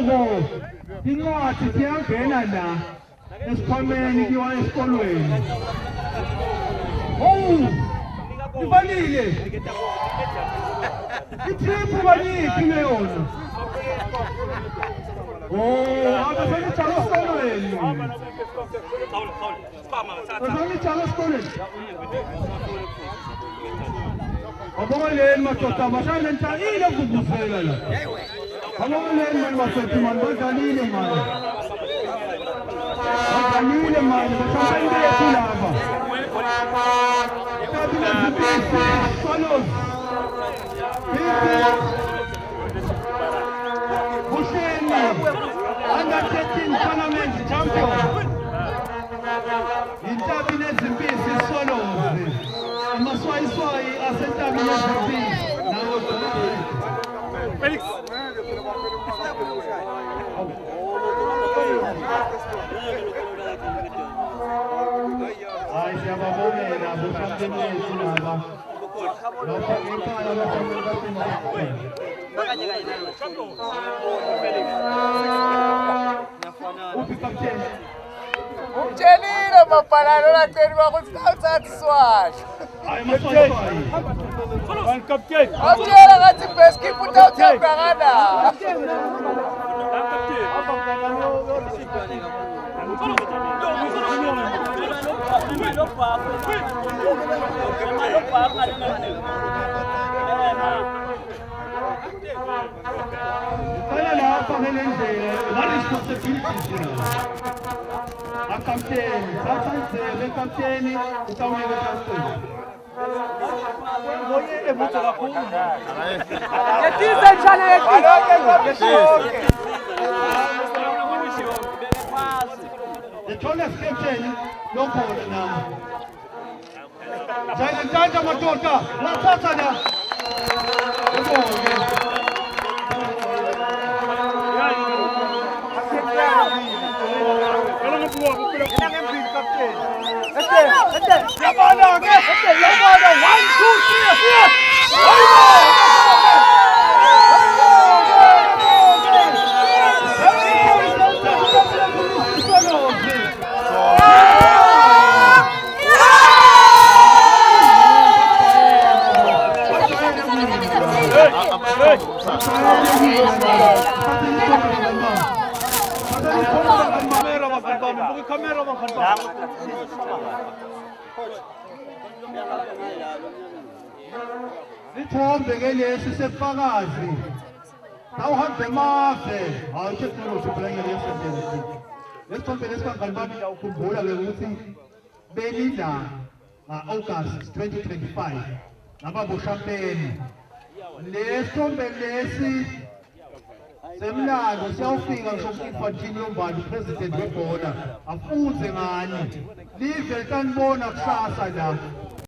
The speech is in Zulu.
Ngoku incwadi siyangena la esikhwameni kiwa esikolweni. Oh! Ibalile. Itrip baliphi leyona? Oh, abasengijala esikolweni. Abasengijala esikolweni. Abongeleni madoda bashayela nhlakile ukuvuvuzela la. Abongeleni mani bafethu mani badlalile mani. Badlalile mani bashayela bethu laba. Follows. Busheni under 13 tournament champion. Intabi nezimpisi Swallows. Amaswayiswayi asentabi nezimpisi. Nawo Felix. Ay, siyababongela bushampioni wethu laba. Lapha ngekhaya Umtshelile mabhalalo latheni bakuthi awusatiswash. Awutshela ngathi best keep utawuthemba kana. Kaya lapha ngelendlela responsibility akapteni bathanzele kapteni utawunike kapteni ngoye emuthi kakhulu Yetize njalo yetize. the tallest captain lokhona nami jayele ntanda madoda lathatha la ubonke Ithombe ke lesi sefakazi awuhambe mave awuthethela usuphulanye lesendele lesithombe lesibangani bami ukukhumbula ke ukuthi belidla August 2025 ngaba champagne lesithombe lesi semlando siyawufika ngisho ku-Infantino Yombani president webhola afuze ngani live kanibona kusasa la